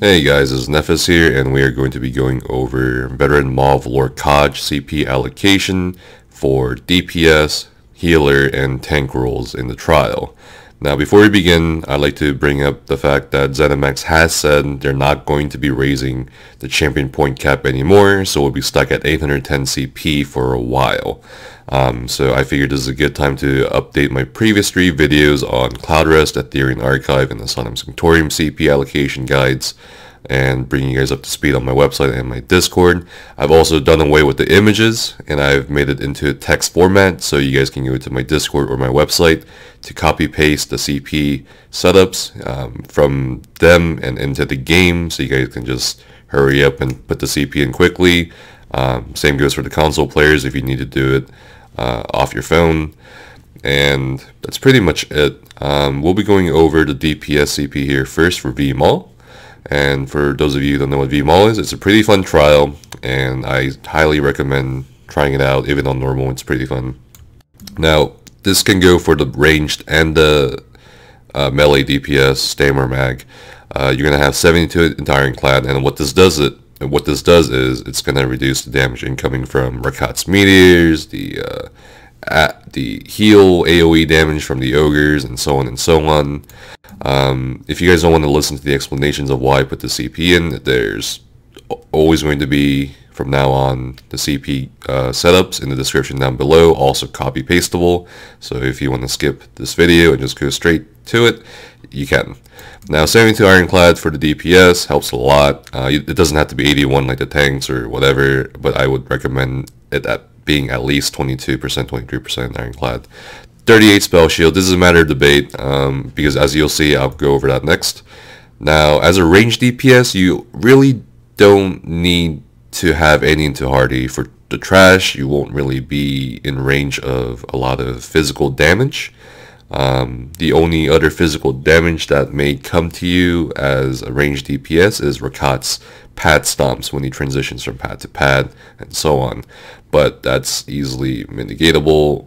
Hey guys, it's Nephis here, and we are going to be going over veteran Maw Of Lorkhaj CP allocation for DPS, healer, and tank roles in the trial. Now before we begin, I'd like to bring up the fact that ZeniMax has said they're not going to be raising the champion point cap anymore, so we'll be stuck at 810 CP for a while. So I figured this is a good time to update my previous 3 videos on Cloud Rest, Ethereum Archive, and the Sonam Sanctorium CP allocation guides, and bringing you guys up to speed on my website and my Discord. I've also done away with the images, and I've made it into a text format, so you guys can go to my Discord or my website to copy paste the CP setups from them and into the game, so you guys can just hurry up and put the CP in quickly. Same goes for the console players if you need to do it off your phone. And that's pretty much it. We'll be going over the DPS CP here first for VMall. And for those of you who don't know what VMall is, it's a pretty fun trial, and I highly recommend trying it out. Even on normal, it's pretty fun. Now, this can go for the ranged and the melee DPS, Stam or Mag. You're going to have 72 into Ironclad, and what this does is it's going to reduce the damage incoming from Rakat's meteors, the heal AoE damage from the ogres, and so on and so on. If you guys don't want to listen to the explanations of why I put the CP in, there's always going to be, from now on, the CP setups in the description down below, also copy pastable. So if you want to skip this video and just go straight to it, you can. Now 72 Ironclad for the DPS helps a lot. It doesn't have to be 81 like the tanks or whatever, but I would recommend it at being at least 22%, 23% Ironclad. 38 spell shield. This is a matter of debate because, as you'll see, I'll go over that next. Now, as a ranged DPS, you really don't need to have any into hardy. For the trash, you won't really be in range of a lot of physical damage. The only other physical damage that may come to you as a ranged DPS is Rakat's pad stomps when he transitions from pad to pad and so on. But that's easily mitigatable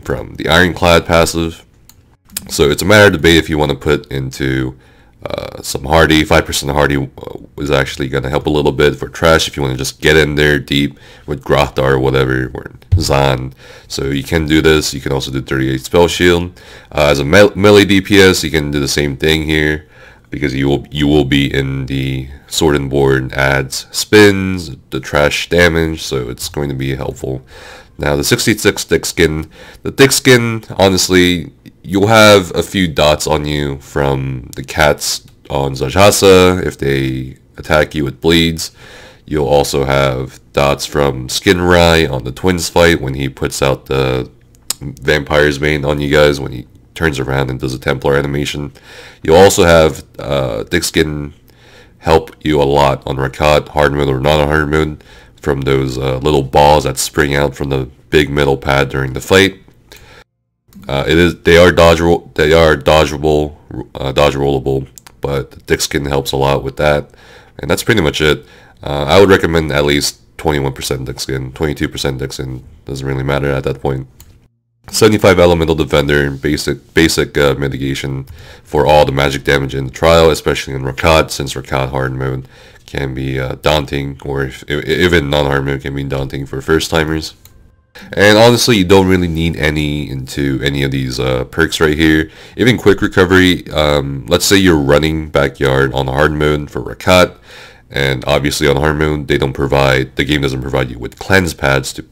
from the Ironclad passive. So it's a matter of debate if you want to put into some hardy. 5% hardy is actually going to help a little bit for trash if you want to just get in there deep with Grothar or whatever, or Zan. So you can do this. You can also do 38 spell shield. As a melee DPS, you can do the same thing here, because you will be in the sword and board adds spins, the trash damage, so it's going to be helpful. Now the 66 thick skin. The thick skin, honestly, you'll have a few dots on you from the cats on Zhaj'hassa if they attack you with bleeds. You'll also have dots from Skin Rai on the Twins fight when he puts out the Vampire's Bane on you guys when he turns around and does a Templar animation. You'll also have thick skin help you a lot on Rakat, hard mode or non-hard mode, from those little balls that spring out from the big metal pad during the fight. They are dodgeable, dodge rollable, but the thick skin helps a lot with that, and that's pretty much it. I would recommend at least 21% thick skin, 22% thick skin, doesn't really matter at that point. 75 Elemental Defender, basic mitigation for all the magic damage in the trial, especially in Rakat, since Rakat hard mode can be daunting, or if even non-hard mode can be daunting for first-timers. And honestly, you don't really need any into any of these perks right here. Even quick recovery, let's say you're running backyard on hard mode for Rakat, and obviously on hard mode the game doesn't provide you with cleanse pads to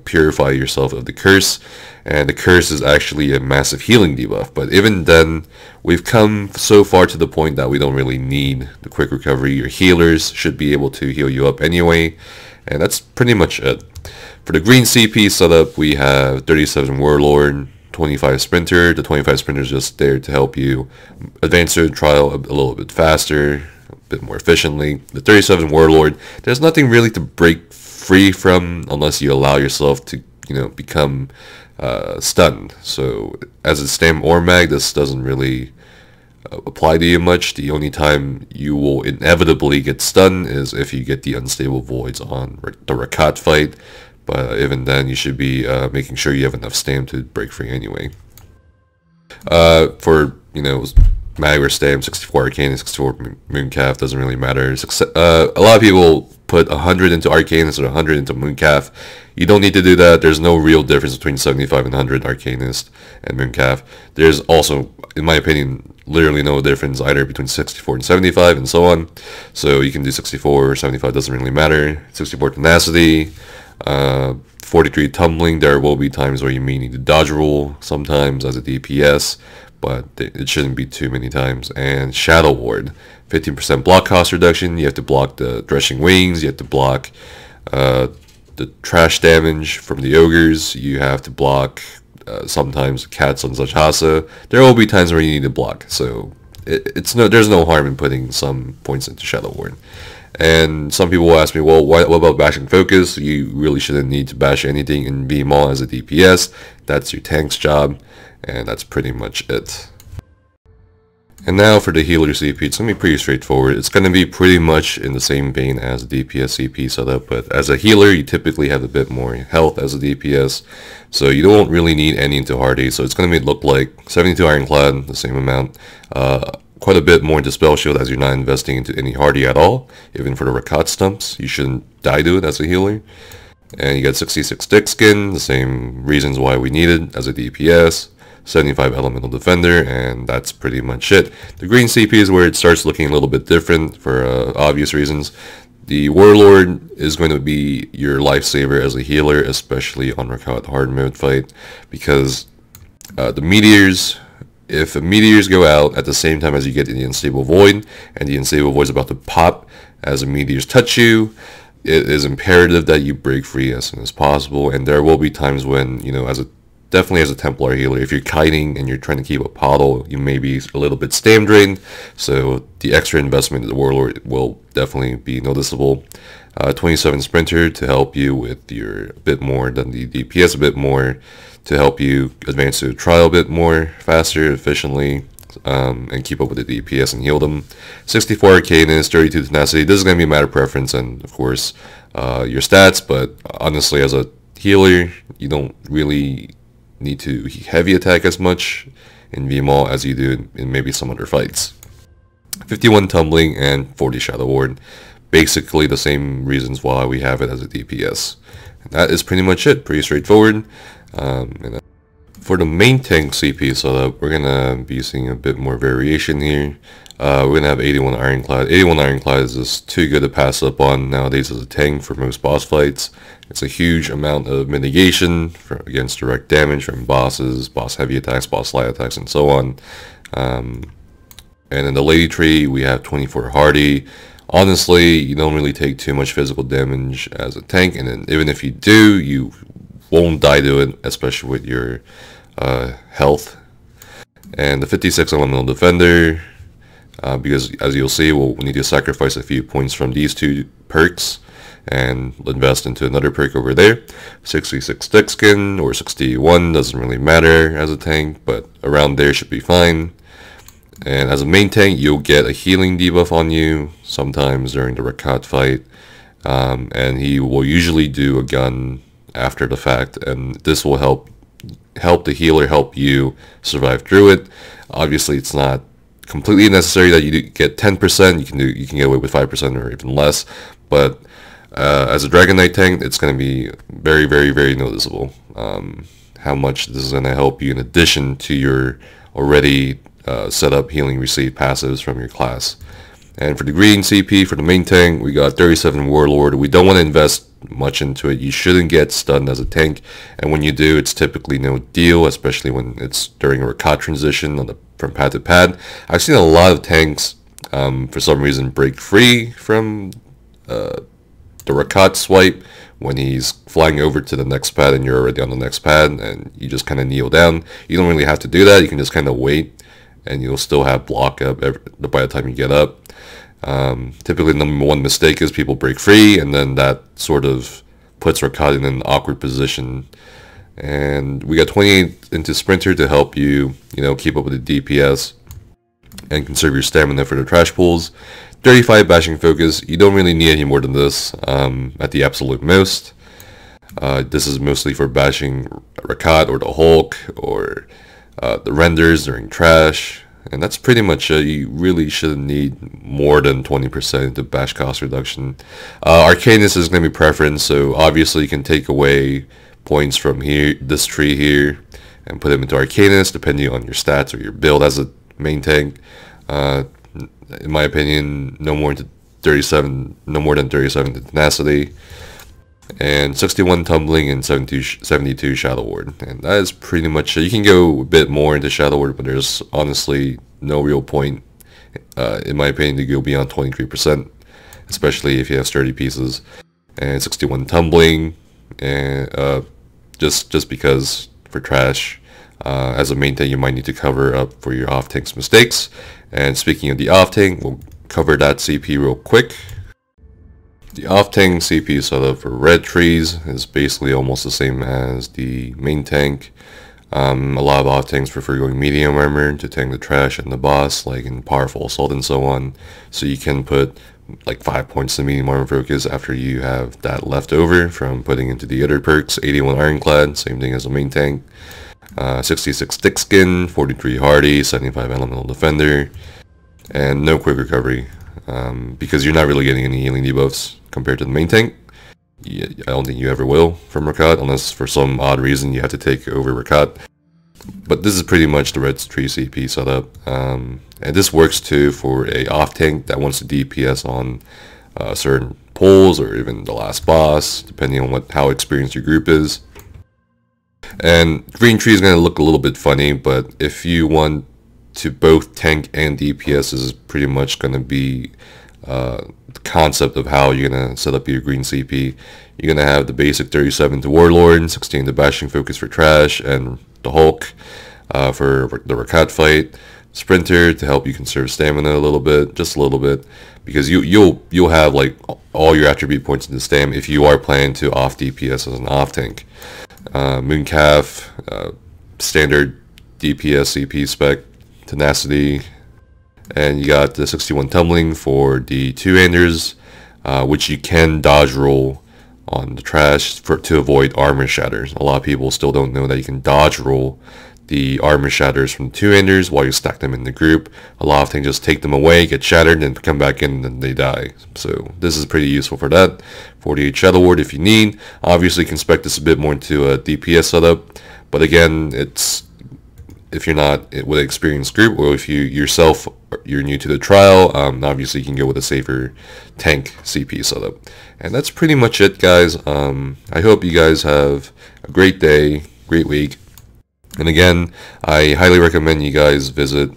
purify yourself of the curse, and the curse is actually a massive healing debuff. But even then, we've come so far to the point that we don't really need the quick recovery. Your healers should be able to heal you up anyway, and that's pretty much it. For the green CP setup, we have 37 Warlord, 25 Sprinter. The 25 Sprinter is just there to help you advance through the trial a little bit faster, a bit more efficiently. The 37 Warlord, there's nothing really to break free from unless you allow yourself to become stunned. So as a Stam or Mag, this doesn't really apply to you much. The only time you will inevitably get stunned is if you get the unstable voids on the Rakat fight, but even then you should be making sure you have enough Stam to break free anyway. For Mag or Stam, 64 Arcanist, 64 Mooncalf, doesn't really matter. A lot of people put 100 into Arcanist or 100 into Mooncalf. You don't need to do that. There's no real difference between 75 and 100 Arcanist and Mooncalf. There's also, in my opinion, literally no difference either between 64 and 75 and so on. So you can do 64 or 75, doesn't really matter. 64 Tenacity, 43 Tumbling. There will be times where you may need to dodge roll sometimes as a DPS, but it shouldn't be too many times. And Shadow Ward, 15% block cost reduction. You have to block the Threshing Wings, you have to block the trash damage from the ogres, you have to block sometimes cats on Zhaj'hassa. There will be times where you need to block, so there's no harm in putting some points into Shadow Ward. And some people will ask me, well, what about bashing focus? You really shouldn't need to bash anything in Maw as a DPS. That's your tank's job, and that's pretty much it. And now for the healer CP, it's going to be pretty straightforward. It's going to be pretty much in the same vein as the DPS CP setup, but as a healer, you typically have a bit more health as a DPS, so you don't really need any into Hardy. So it's going to look like 72 Ironclad, the same amount, quite a bit more into Spell Shield as you're not investing into any Hardy at all. Even for the Rakat stumps, you shouldn't die to it as a healer. And you got 66 Thick Skin, the same reasons why we need it as a DPS. 75 Elemental Defender, and that's pretty much it. The green CP is where it starts looking a little bit different for obvious reasons. The Warlord is going to be your lifesaver as a healer, especially on Rakat hard mode fight, because the meteors, if the meteors go out at the same time as you get the Unstable Void, and the Unstable Void is about to pop as the meteors touch you, it is imperative that you break free as soon as possible. And there will be times when, you know, definitely as a Templar healer, if you're kiting and you're trying to keep a puddle, you may be a little bit stam drained, so the extra investment in the Warlord will definitely be noticeable. 27 Sprinter to help you with your a bit more than the DPS, a bit more to help you advance to the trial a bit more faster, efficiently, and keep up with the DPS and heal them. 64 Arcanist, 32 Tenacity. This is going to be a matter of preference and, of course, your stats, but honestly, as a healer, you don't really need to heavy attack as much in VMAW as you do in maybe some other fights. 51 Tumbling and 40 Shadow Ward. Basically the same reasons why we have it as a DPS. And that is pretty much it, pretty straightforward. And for the main tank CP setup, we're going to be seeing a bit more variation here. We're going to have 81 Ironclad. 81 Ironclad is just too good to pass up on nowadays as a tank for most boss fights. It's a huge amount of mitigation against direct damage from bosses, boss heavy attacks, boss light attacks, and so on. And in the Lady Tree, we have 24 Hardy. Honestly, you don't really take too much physical damage as a tank, and then even if you do, you won't die to it, especially with your health. And the 56 Elemental Defender, because as you'll see, we'll need to sacrifice a few points from these two perks and invest into another perk over there. 66 Thick Skin or 61 doesn't really matter as a tank, but around there should be fine. And as a main tank, you'll get a healing debuff on you sometimes during the Rakat fight, and he will usually do a gun after the fact, and this will help the healer help you survive through it. Obviously, it's not completely necessary that you get 10%. You can get away with 5% or even less, but as a Dragon Knight tank, it's going to be very, very, very noticeable how much this is going to help you in addition to your already set up healing receive passives from your class. And for the green CP, for the main tank, we got 37 Warlord. We don't want to invest much into it. You shouldn't get stunned as a tank, and when you do, it's typically no deal, especially when it's during a Rakat transition from pad to pad. I've seen a lot of tanks, for some reason, break free from the Rakat swipe when he's flying over to the next pad and you're already on the next pad, and you just kind of kneel down. You don't really have to do that. You can just kind of wait, and you'll still have block up by the time you get up. Typically, the number one mistake is people break free, and then that sort of puts Rakat in an awkward position. And we got 28 into Sprinter to help you, keep up with the DPS and conserve your stamina for the trash pools. 35 Bashing Focus. You don't really need any more than this at the absolute most. This is mostly for bashing Rakat or the Hulk or the renders during trash. And that's pretty much it. You really shouldn't need more than 20% to bash cost reduction. Arcanist is going to be preference, so obviously you can take away points from here, this tree here, and put them into Arcanist depending on your stats or your build as a main tank. In my opinion, no more than 37 to Tenacity, and 61 Tumbling and 72 Shadow Ward. And that is pretty much it. You can go a bit more into Shadow Ward, but there's honestly no real point, in my opinion, to go beyond 23%, especially if you have sturdy pieces. And 61 Tumbling, and just because for trash. As a main tank, you might need to cover up for your off-tank's mistakes. And speaking of the off-tank, we'll cover that CP real quick. The off-tank CP setup for red trees is basically almost the same as the main tank. A lot of off-tanks prefer going medium armor to tank the trash and the boss, like in powerful assault and so on. So you can put like 5 points to medium armor focus after you have that left over from putting into the other perks. 81 Ironclad, same thing as the main tank. 66 Thick Skin, 43 Hardy, 75 Elemental Defender, and no quick recovery, because you're not really getting any healing debuffs compared to the main tank. I don't think you ever will from Rakat, unless for some odd reason you have to take over Rakat. But this is pretty much the red tree CP setup, and this works too for a off tank that wants to DPS on certain pulls or even the last boss, depending on how experienced your group is. And green tree is going to look a little bit funny, but if you want to both tank and DPS, is pretty much going to be the concept of how you're going to set up your green CP. You're going to have the basic 37 to Warlord, 16 to Bashing Focus for trash, and the Hulk for the Rakat fight. Sprinter to help you conserve stamina a little bit, just a little bit, because you'll have like all your attribute points in the stam if you are planning to off DPS as an off tank. Mooncalf, standard DPS CP spec, Tenacity, and you got the 61 Tumbling for the two-handers, which you can dodge roll on the trash to avoid armor shatters. A lot of people still don't know that you can dodge roll the armor shatters from the two-handers while you stack them in the group. A lot of things just take them away, get shattered, and come back in, and then they die. So this is pretty useful for that. 48 Shadow Ward if you need. Obviously, you can spec this a bit more into a DPS setup, but again, it's if you're not with an experienced group, or if you're new to the trial, obviously you can go with a safer tank CP setup. And that's pretty much it, guys. I hope you guys have a great day, great week. And again, I highly recommend you guys visit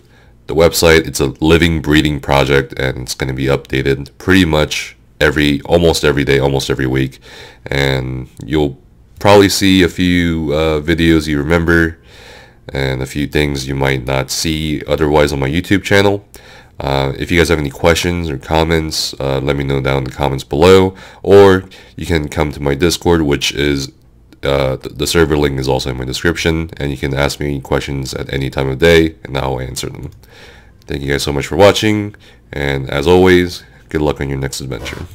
the website. It's a living, breathing project, and it's going to be updated pretty much almost every day, almost every week. And you'll probably see a few videos you remember, and a few things you might not see otherwise on my YouTube channel. If you guys have any questions or comments, let me know down in the comments below, or you can come to my Discord, which is the server link is also in my description, and you can ask me questions at any time of day and I'll answer them. Thank you guys so much for watching, and as always, good luck on your next adventure.